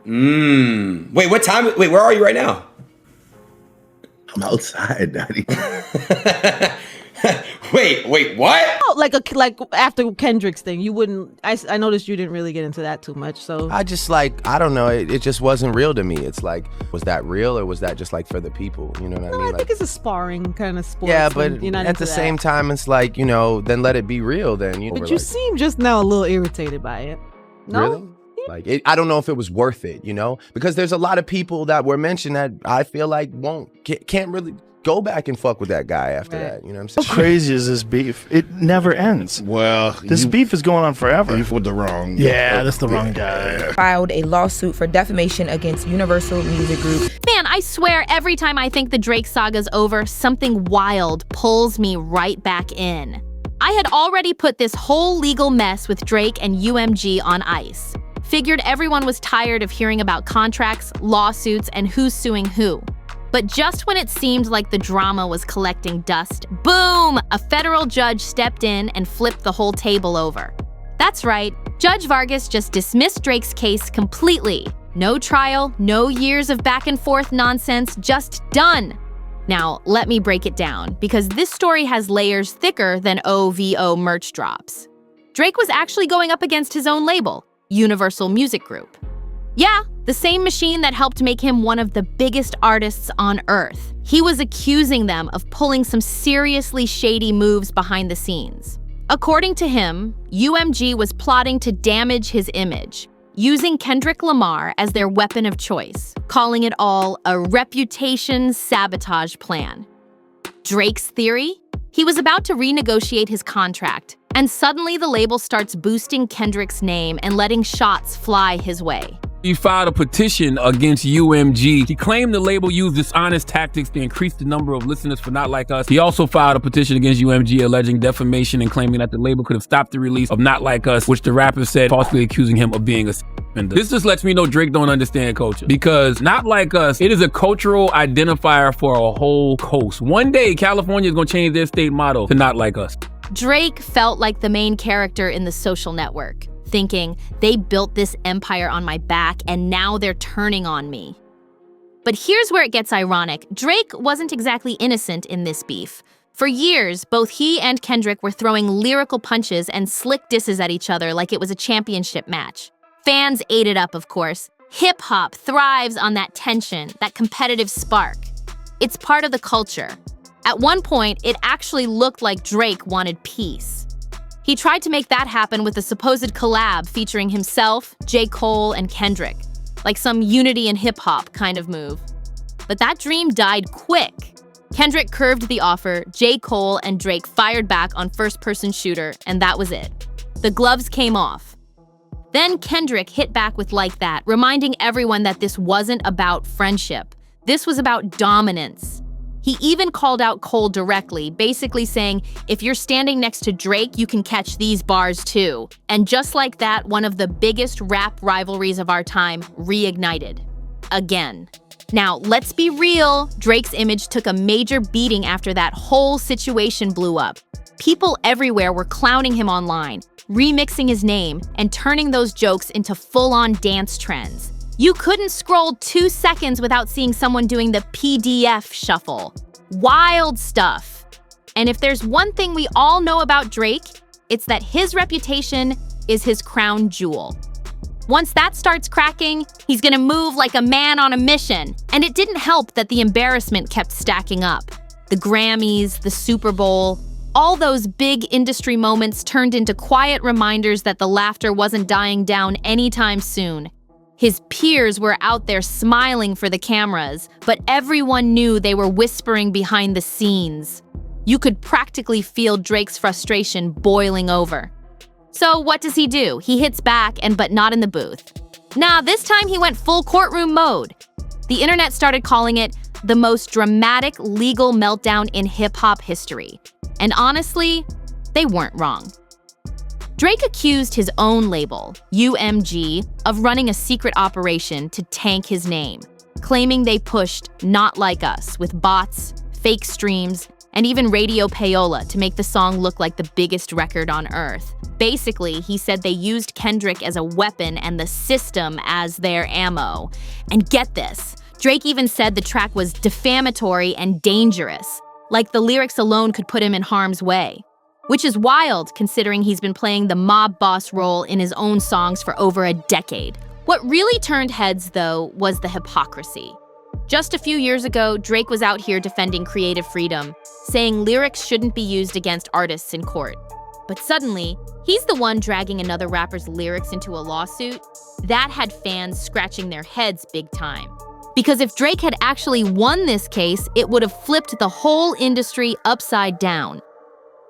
Wait, what time? Wait, where are you right now? I'm outside, Daddy. Wait, what? Oh, like after Kendrick's thing, you wouldn't. I noticed you didn't really get into that too much. So I just I don't know. It just wasn't real to me. It's like, was that real or was that just like for the people? You know what I mean? I think it's a sparring kind of sport. Yeah, but at the same time, it's like, then let it be real. Then But you seem just now a little irritated by it. No? Really? Like, I don't know if it was worth it, because there's a lot of people that were mentioned that I feel like can't really go back and fuck with that guy after that. You know what I'm saying? How crazy is this beef? It never ends. Well, this beef is going on forever. Beef with the wrong. Yeah, that's the wrong guy. Filed a lawsuit for defamation against Universal Music Group. Man, I swear every time I think the Drake saga's over, something wild pulls me right back in. I had already put this whole legal mess with Drake and UMG on ice. Figured everyone was tired of hearing about contracts, lawsuits, and who's suing who. But just when it seemed like the drama was collecting dust, boom! A federal judge stepped in and flipped the whole table over. That's right, Judge Vargas just dismissed Drake's case completely. No trial, no years of back and forth nonsense, just done. Now, let me break it down, because this story has layers thicker than OVO merch drops. Drake was actually going up against his own label, Universal Music Group. Yeah, the same machine that helped make him one of the biggest artists on earth. He was accusing them of pulling some seriously shady moves behind the scenes. According to him, UMG was plotting to damage his image, using Kendrick Lamar as their weapon of choice, calling it all a reputation sabotage plan. Drake's theory? He was about to renegotiate his contract, and suddenly the label starts boosting Kendrick's name and letting shots fly his way. He filed a petition against UMG. He claimed the label used dishonest tactics to increase the number of listeners for Not Like Us. He also filed a petition against UMG alleging defamation and claiming that the label could have stopped the release of Not Like Us, which the rapper said falsely accusing him of being a offender. This just lets me know Drake don't understand culture, because Not Like Us, it is a cultural identifier for a whole coast. One day, California is gonna change their state motto to Not Like Us. Drake felt like the main character in The Social Network, thinking, they built this empire on my back and now they're turning on me. But here's where it gets ironic. Drake wasn't exactly innocent in this beef. For years, both he and Kendrick were throwing lyrical punches and slick disses at each other like it was a championship match. Fans ate it up, of course. Hip-hop thrives on that tension, that competitive spark. It's part of the culture. At one point, it actually looked like Drake wanted peace. He tried to make that happen with a supposed collab featuring himself, J. Cole, and Kendrick, like some unity in hip-hop kind of move. But that dream died quick. Kendrick curved the offer, J. Cole and Drake fired back on first-person shooter, and that was it. The gloves came off. Then Kendrick hit back with Like That, reminding everyone that this wasn't about friendship. This was about dominance. He even called out Cole directly, basically saying, if you're standing next to Drake, you can catch these bars too. And just like that, one of the biggest rap rivalries of our time reignited. Again. Now, let's be real, Drake's image took a major beating after that whole situation blew up. People everywhere were clowning him online, remixing his name, and turning those jokes into full-on dance trends. You couldn't scroll 2 seconds without seeing someone doing the PDF shuffle. Wild stuff. And if there's one thing we all know about Drake, it's that his reputation is his crown jewel. Once that starts cracking, he's gonna move like a man on a mission. And it didn't help that the embarrassment kept stacking up. The Grammys, the Super Bowl, all those big industry moments turned into quiet reminders that the laughter wasn't dying down anytime soon. His peers were out there smiling for the cameras, but everyone knew they were whispering behind the scenes. You could practically feel Drake's frustration boiling over. So what does he do? He hits back, but not in the booth. Nah, this time he went full courtroom mode. The internet started calling it the most dramatic legal meltdown in hip-hop history. And honestly, they weren't wrong. Drake accused his own label, UMG, of running a secret operation to tank his name, claiming they pushed Not Like Us with bots, fake streams, and even radio payola to make the song look like the biggest record on earth. Basically, he said they used Kendrick as a weapon and the system as their ammo. And get this, Drake even said the track was defamatory and dangerous, like the lyrics alone could put him in harm's way. Which is wild, considering he's been playing the mob boss role in his own songs for over a decade. What really turned heads, though, was the hypocrisy. Just a few years ago, Drake was out here defending creative freedom, saying lyrics shouldn't be used against artists in court. But suddenly, he's the one dragging another rapper's lyrics into a lawsuit. That had fans scratching their heads big time. Because if Drake had actually won this case, it would have flipped the whole industry upside down.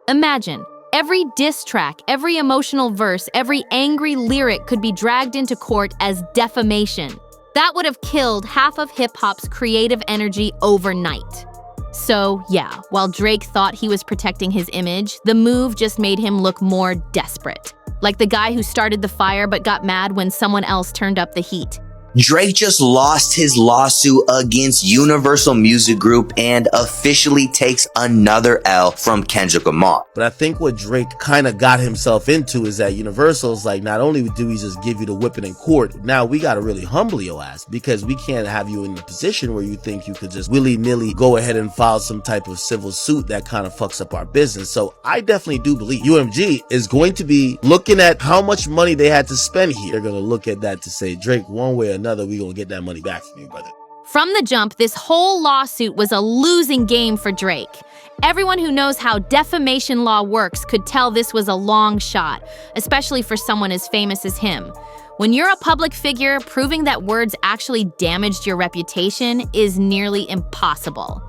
Imagine, every diss track, every emotional verse, every angry lyric could be dragged into court as defamation. That would have killed half of hip-hop's creative energy overnight. So yeah, while Drake thought he was protecting his image, the move just made him look more desperate. Like the guy who started the fire but got mad when someone else turned up the heat. Drake just lost his lawsuit against Universal Music Group and officially takes another L from Kendrick Lamar. But I think what Drake kind of got himself into is that Universal's like, not only do we just give you the whipping in court, now we got to really humble your ass, because we can't have you in the position where you think you could just willy-nilly go ahead and file some type of civil suit that kind of fucks up our business. So I definitely do believe UMG is going to be looking at how much money they had to spend here. They're going to look at that to say, Drake, one way or another, we gonna get that money back from you, brother. From the jump, this whole lawsuit was a losing game for Drake. Everyone who knows how defamation law works could tell this was a long shot, especially for someone as famous as him. When you're a public figure, proving that words actually damaged your reputation is nearly impossible.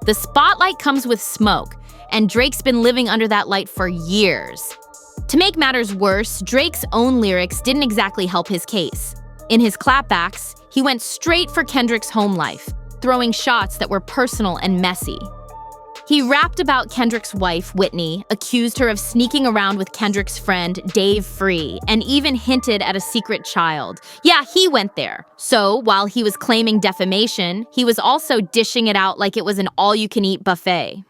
The spotlight comes with smoke, and Drake's been living under that light for years. To make matters worse, Drake's own lyrics didn't exactly help his case. In his clapbacks, he went straight for Kendrick's home life, throwing shots that were personal and messy. He rapped about Kendrick's wife, Whitney, accused her of sneaking around with Kendrick's friend, Dave Free, and even hinted at a secret child. Yeah, he went there. So, while he was claiming defamation, he was also dishing it out like it was an all-you-can-eat buffet.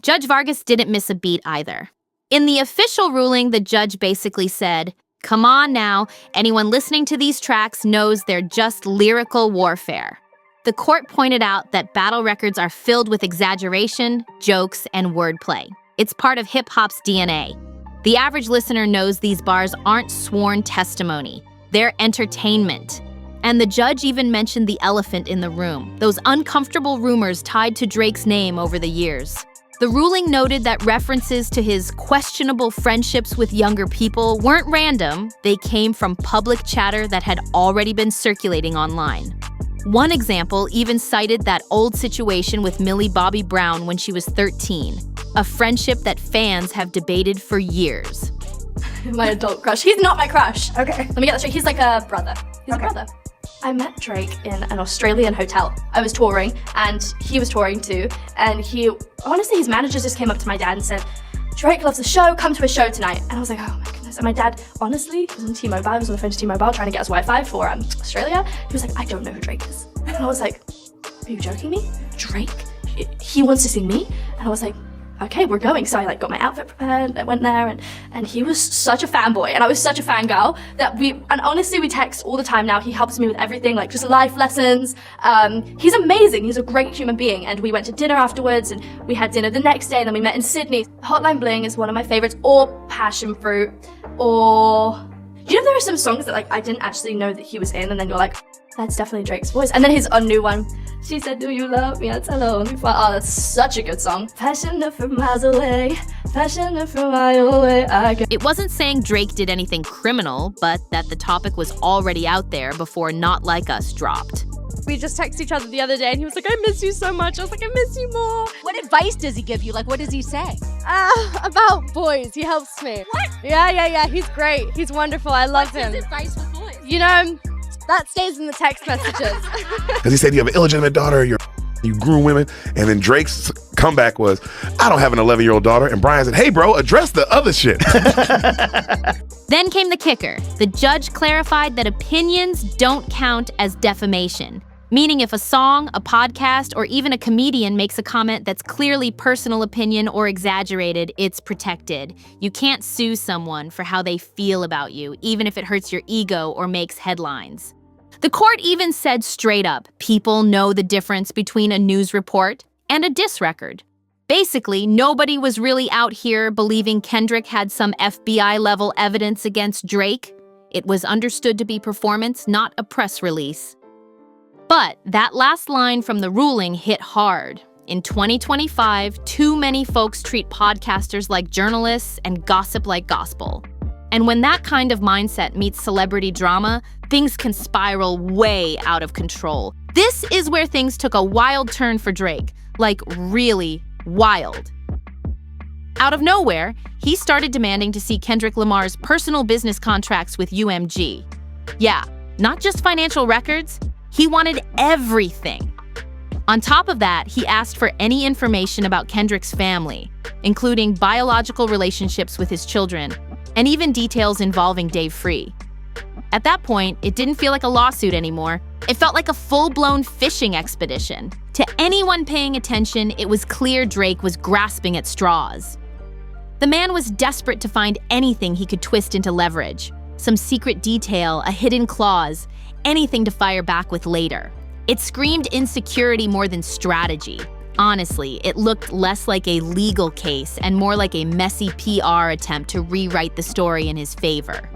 Judge Vargas didn't miss a beat either. In the official ruling, the judge basically said, "Come on now, anyone listening to these tracks knows they're just lyrical warfare." The court pointed out that battle records are filled with exaggeration, jokes, and wordplay. It's part of hip-hop's DNA. The average listener knows these bars aren't sworn testimony. They're entertainment. And the judge even mentioned the elephant in the room, those uncomfortable rumors tied to Drake's name over the years. The ruling noted that references to his questionable friendships with younger people weren't random. They came from public chatter that had already been circulating online. One example even cited that old situation with Millie Bobby Brown when she was 13, a friendship that fans have debated for years. My adult crush. He's not my crush. Okay. Let me get that straight. He's like a brother. He's a brother. I met Drake in an Australian hotel. I was touring, and he was touring too. And honestly, his managers just came up to my dad and said, "Drake loves the show, come to a show tonight." And I was like, oh my goodness. And my dad, honestly, was on T-Mobile, I was on the phone to T-Mobile trying to get us Wi-Fi for Australia. He was like, "I don't know who Drake is." And I was like, "Are you joking me? Drake? He wants to see me?" And I was like, okay, we're going. So I got my outfit prepared, I went there, and he was such a fanboy, and I was such a fangirl that honestly we text all the time now. He helps me with everything, like just life lessons. He's amazing, he's a great human being, and we went to dinner afterwards, and we had dinner the next day, and then we met in Sydney. Hotline Bling is one of my favorites, or Passion Fruit, or... You know there are some songs that I didn't actually know that he was in, and then you're like, that's definitely Drake's voice. And then his new one, she said, "Do you love me? I tell her only for..." Oh, that's such a good song. Passionate from miles away, passionate from miles away. It wasn't saying Drake did anything criminal, but that the topic was already out there before Not Like Us dropped. We just texted each other the other day, and he was like, "I miss you so much." I was like, "I miss you more." What advice does he give you? Like, what does he say? About boys. He helps me. What? Yeah. He's great. He's wonderful. I love him. What's his advice with boys? You know, that stays in the text messages. Because he said you have an illegitimate daughter, you groom women, and then Drake's comeback was, "I don't have an 11-year-old daughter," and Brian said, "Hey bro, address the other shit." Then came the kicker. The judge clarified that opinions don't count as defamation. meaning if a song, a podcast, or even a comedian makes a comment that's clearly personal opinion or exaggerated, it's protected. You can't sue someone for how they feel about you, even if it hurts your ego or makes headlines. The court even said straight up, people know the difference between a news report and a diss record. Basically, nobody was really out here believing Kendrick had some FBI-level evidence against Drake. It was understood to be performance, not a press release. But that last line from the ruling hit hard. In 2025, too many folks treat podcasters like journalists and gossip like gospel. And when that kind of mindset meets celebrity drama, things can spiral way out of control. This is where things took a wild turn for Drake, like really wild. Out of nowhere, he started demanding to see Kendrick Lamar's personal business contracts with UMG. Yeah, not just financial records, he wanted everything. On top of that, he asked for any information about Kendrick's family, including biological relationships with his children, and even details involving Dave Free. At that point, it didn't feel like a lawsuit anymore. It felt like a full-blown fishing expedition. To anyone paying attention, it was clear Drake was grasping at straws. The man was desperate to find anything he could twist into leverage. Some secret detail, a hidden clause, anything to fire back with later. It screamed insecurity more than strategy. Honestly, it looked less like a legal case and more like a messy PR attempt to rewrite the story in his favor.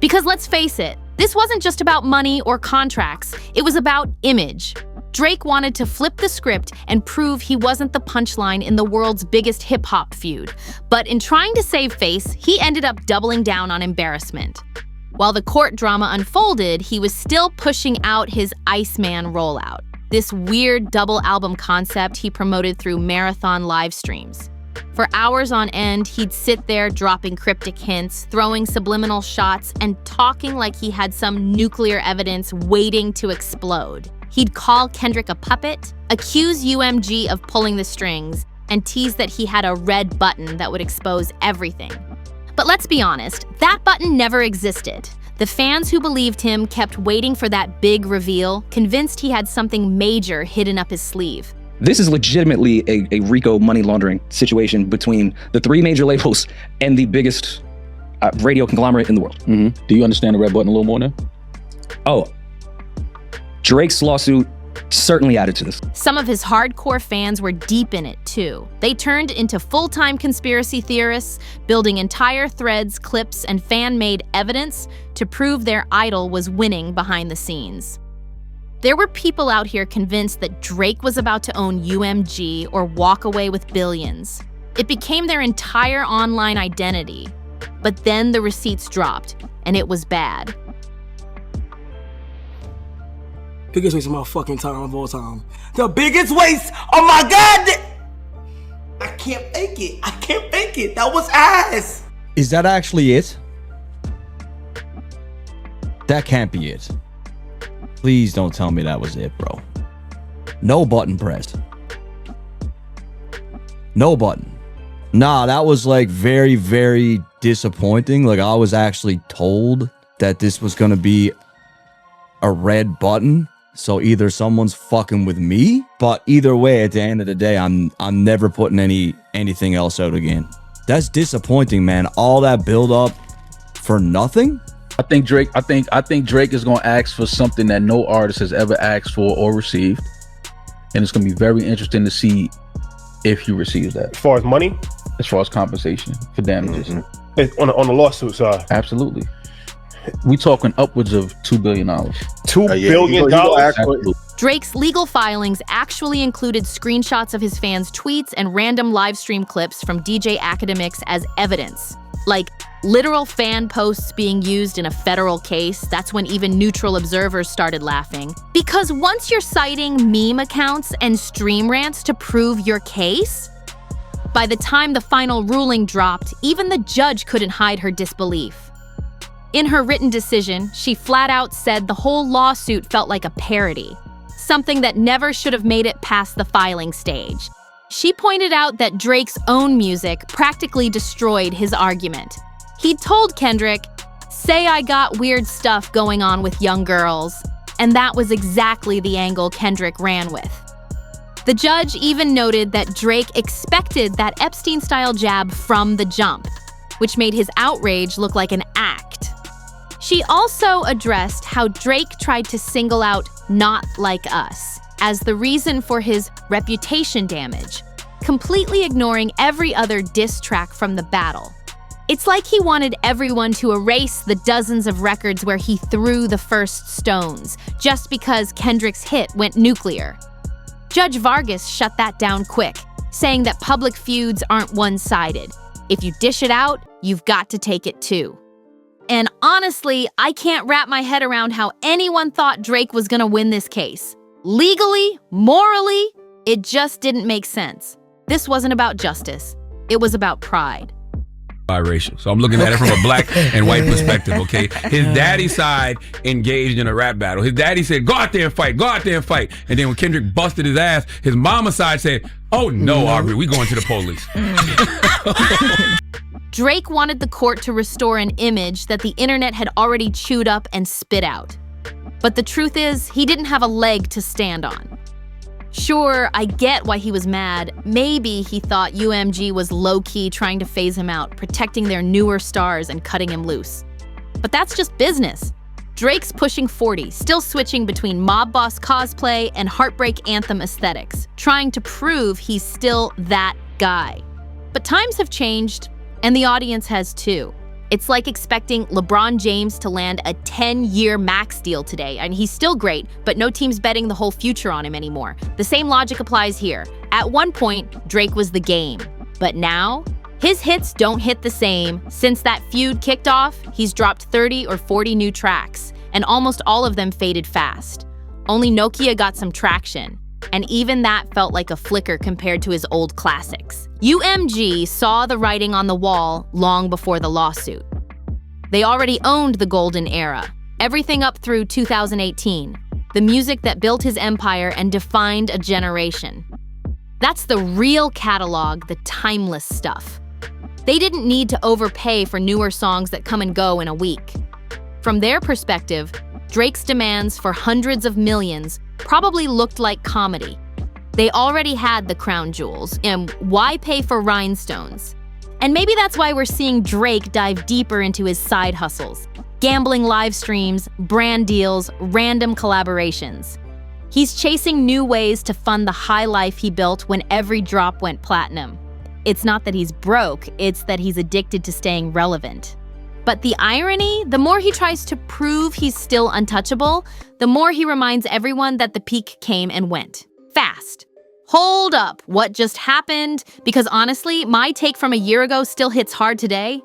Because let's face it, this wasn't just about money or contracts, it was about image. Drake wanted to flip the script and prove he wasn't the punchline in the world's biggest hip-hop feud. But in trying to save face, he ended up doubling down on embarrassment. While the court drama unfolded, he was still pushing out his Iceman rollout, this weird double album concept he promoted through marathon live streams. For hours on end, he'd sit there dropping cryptic hints, throwing subliminal shots, and talking like he had some nuclear evidence waiting to explode. He'd call Kendrick a puppet, accuse UMG of pulling the strings, and tease that he had a red button that would expose everything. But let's be honest, that button never existed. The fans who believed him kept waiting for that big reveal, convinced he had something major hidden up his sleeve. This is legitimately a RICO money laundering situation between the three major labels and the biggest radio conglomerate in the world. Mm-hmm. Do you understand the red button a little more now? Oh, Drake's lawsuit certainly added to this. Some of his hardcore fans were deep in it too. They turned into full-time conspiracy theorists, building entire threads, clips, and fan-made evidence to prove their idol was winning behind the scenes. There were people out here convinced that Drake was about to own UMG or walk away with billions. It became their entire online identity. But then the receipts dropped, and it was bad. Biggest waste of my fucking time of all time. The biggest waste of my god! I can't fake it. I can't fake it. That was ass. Is that actually it? That can't be it. Please don't tell me that was it, bro. No button pressed. No button. Nah, that was like very, very disappointing. Like I was actually told that this was gonna be a red button. So either someone's fucking with me, but either way, at the end of the day, I'm never putting anything else out again. That's disappointing, man. All that build up for nothing. I think Drake is gonna ask for something that no artist has ever asked for or received, and it's gonna be very interesting to see if he receives that. As far as money, as far as compensation for damages, on the lawsuit side, absolutely. We talking upwards of $2 billion. $2 billion. Drake's legal filings actually included screenshots of his fans' tweets and random live stream clips from DJ Academics as evidence. Like literal fan posts being used in a federal case. That's when even neutral observers started laughing. Because once you're citing meme accounts and stream rants to prove your case, by the time the final ruling dropped, even the judge couldn't hide her disbelief. In her written decision, she flat out said the whole lawsuit felt like a parody, something that never should have made it past the filing stage. She pointed out that Drake's own music practically destroyed his argument. He'd told Kendrick, "Say I got weird stuff going on with young girls," And that was exactly the angle Kendrick ran with. The judge even noted that Drake expected that Epstein-style jab from the jump, which made his outrage look like an act. She also addressed how Drake tried to single out "Not Like Us" as the reason for his reputation damage, completely ignoring every other diss track from the battle. It's like he wanted everyone to erase the dozens of records where he threw the first stones, just because Kendrick's hit went nuclear. Judge Vargas shut that down quick, saying that public feuds aren't one-sided. If you dish it out, you've got to take it too. And honestly, I can't wrap my head around how anyone thought Drake was gonna win this case. Legally, morally, it just didn't make sense. This wasn't about justice. It was about pride. Biracial. So I'm looking at it from a black and white perspective, okay? His daddy's side engaged in a rap battle. His daddy said, go out there and fight, go out there and fight. And then when Kendrick busted his ass, his mama's side said, oh no, Aubrey, we going to the police. Drake wanted the court to restore an image that the internet had already chewed up and spit out. But the truth is, he didn't have a leg to stand on. Sure, I get why he was mad. Maybe he thought UMG was low-key trying to phase him out, protecting their newer stars and cutting him loose. But that's just business. Drake's pushing 40, still switching between mob boss cosplay and heartbreak anthem aesthetics, trying to prove he's still that guy. But times have changed, and the audience has too. It's like expecting LeBron James to land a 10-year max deal today, and he's still great, but no team's betting the whole future on him anymore. The same logic applies here. At one point, Drake was the game, but now, his hits don't hit the same. Since that feud kicked off, he's dropped 30 or 40 new tracks, and almost all of them faded fast. Only Nokia got some traction, and even that felt like a flicker compared to his old classics. UMG saw the writing on the wall long before the lawsuit. They already owned the golden era, everything up through 2018, the music that built his empire and defined a generation. That's the real catalog, the timeless stuff. They didn't need to overpay for newer songs that come and go in a week. From their perspective, Drake's demands for hundreds of millions probably looked like comedy. They already had the crown jewels, and why pay for rhinestones? And maybe that's why we're seeing Drake dive deeper into his side hustles. Gambling live streams, brand deals, random collaborations. He's chasing new ways to fund the high life he built when every drop went platinum. It's not that he's broke, it's that he's addicted to staying relevant. But the irony, the more he tries to prove he's still untouchable, the more he reminds everyone that the peak came and went. Fast. Hold up, what just happened? Because honestly, my take from a year ago still hits hard today.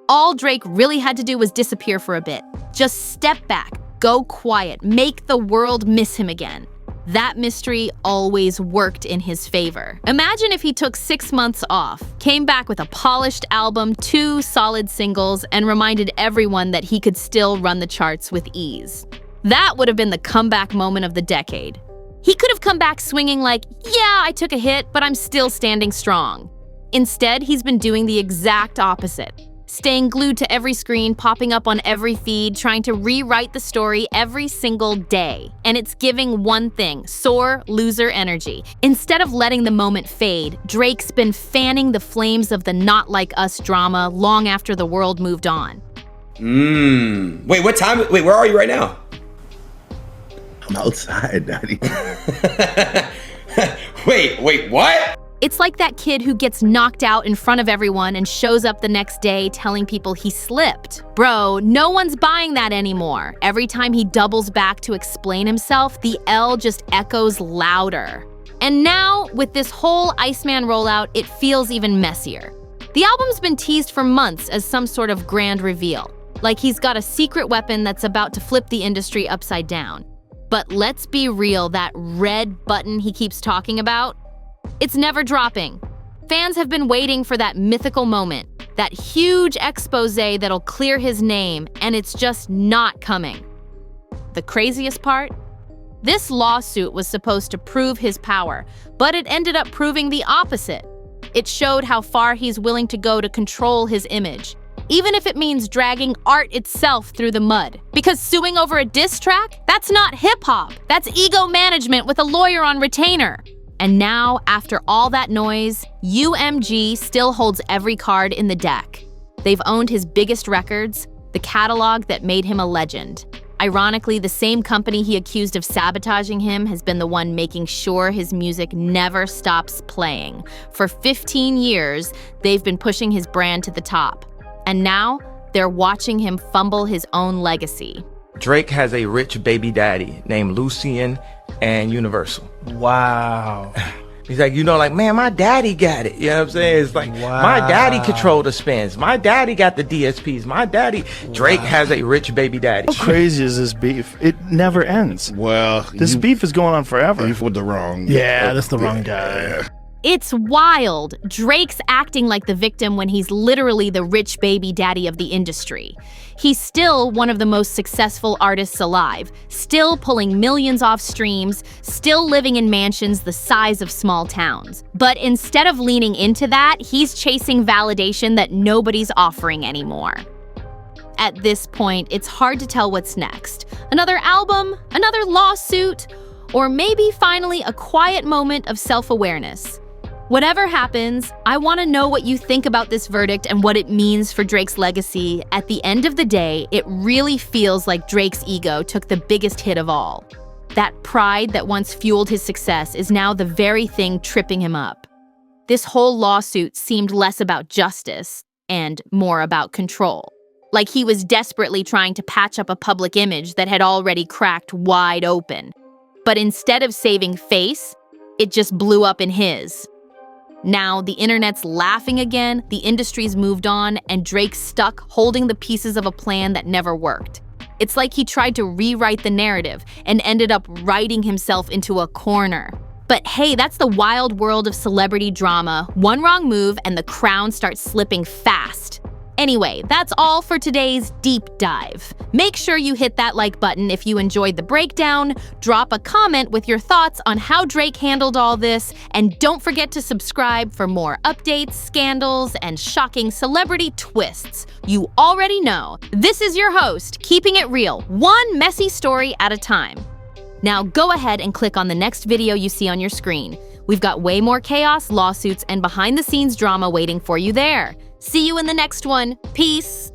All Drake really had to do was disappear for a bit. Just step back, go quiet, make the world miss him again. That mystery always worked in his favor. Imagine if he took 6 months off, came back with a polished album, 2 solid singles, and reminded everyone that he could still run the charts with ease. That would have been the comeback moment of the decade. He could have come back swinging like, yeah, I took a hit, but I'm still standing strong. Instead, he's been doing the exact opposite. Staying glued to every screen, popping up on every feed, trying to rewrite the story every single day. And it's giving one thing, sore loser energy. Instead of letting the moment fade, Drake's been fanning the flames of the Not Like Us drama long after the world moved on. Wait, what time? Wait, where are you right now? I'm outside, Daddy. Wait, what? It's like that kid who gets knocked out in front of everyone and shows up the next day telling people he slipped. Bro, no one's buying that anymore. Every time he doubles back to explain himself, the L just echoes louder. And now, with this whole Iceman rollout, it feels even messier. The album's been teased for months as some sort of grand reveal, like he's got a secret weapon that's about to flip the industry upside down. But let's be real, that red button he keeps talking about, it's never dropping. Fans have been waiting for that mythical moment, that huge expose that'll clear his name, and it's just not coming. The craziest part? This lawsuit was supposed to prove his power, but it ended up proving the opposite. It showed how far he's willing to go to control his image, even if it means dragging art itself through the mud. Because suing over a diss track? That's not hip-hop. That's ego management with a lawyer on retainer. And now, after all that noise, UMG still holds every card in the deck. They've owned his biggest records, the catalog that made him a legend. Ironically, the same company he accused of sabotaging him has been the one making sure his music never stops playing. For 15 years, they've been pushing his brand to the top. And now, they're watching him fumble his own legacy. Drake has a rich baby daddy named Lucien and Universal. Wow. He's like, man, my daddy got it. You know what I'm saying? It's like, my daddy controlled the spins. My daddy got the DSPs. My daddy. Drake has a rich baby daddy. How crazy is this beef? It never ends. Well, this beef is going on forever. Beef with the wrong. Yeah, that's the wrong guy. Yeah. It's wild. Drake's acting like the victim when he's literally the rich baby daddy of the industry. He's still one of the most successful artists alive, still pulling millions off streams, still living in mansions the size of small towns. But instead of leaning into that, he's chasing validation that nobody's offering anymore. At this point, it's hard to tell what's next. Another album? Another lawsuit? Or maybe finally a quiet moment of self-awareness. Whatever happens, I want to know what you think about this verdict and what it means for Drake's legacy. At the end of the day, it really feels like Drake's ego took the biggest hit of all. That pride that once fueled his success is now the very thing tripping him up. This whole lawsuit seemed less about justice and more about control. Like he was desperately trying to patch up a public image that had already cracked wide open. But instead of saving face, it just blew up in his. Now, the internet's laughing again, the industry's moved on, and Drake's stuck holding the pieces of a plan that never worked. It's like he tried to rewrite the narrative and ended up writing himself into a corner. But hey, that's the wild world of celebrity drama. One wrong move and the crown starts slipping fast. Anyway, that's all for today's deep dive. Make sure you hit that like button if you enjoyed the breakdown, drop a comment with your thoughts on how Drake handled all this, and don't forget to subscribe for more updates, scandals, and shocking celebrity twists. You already know. This is your host, keeping it real, one messy story at a time. Now go ahead and click on the next video you see on your screen. We've got way more chaos, lawsuits, and behind-the-scenes drama waiting for you there. See you in the next one. Peace.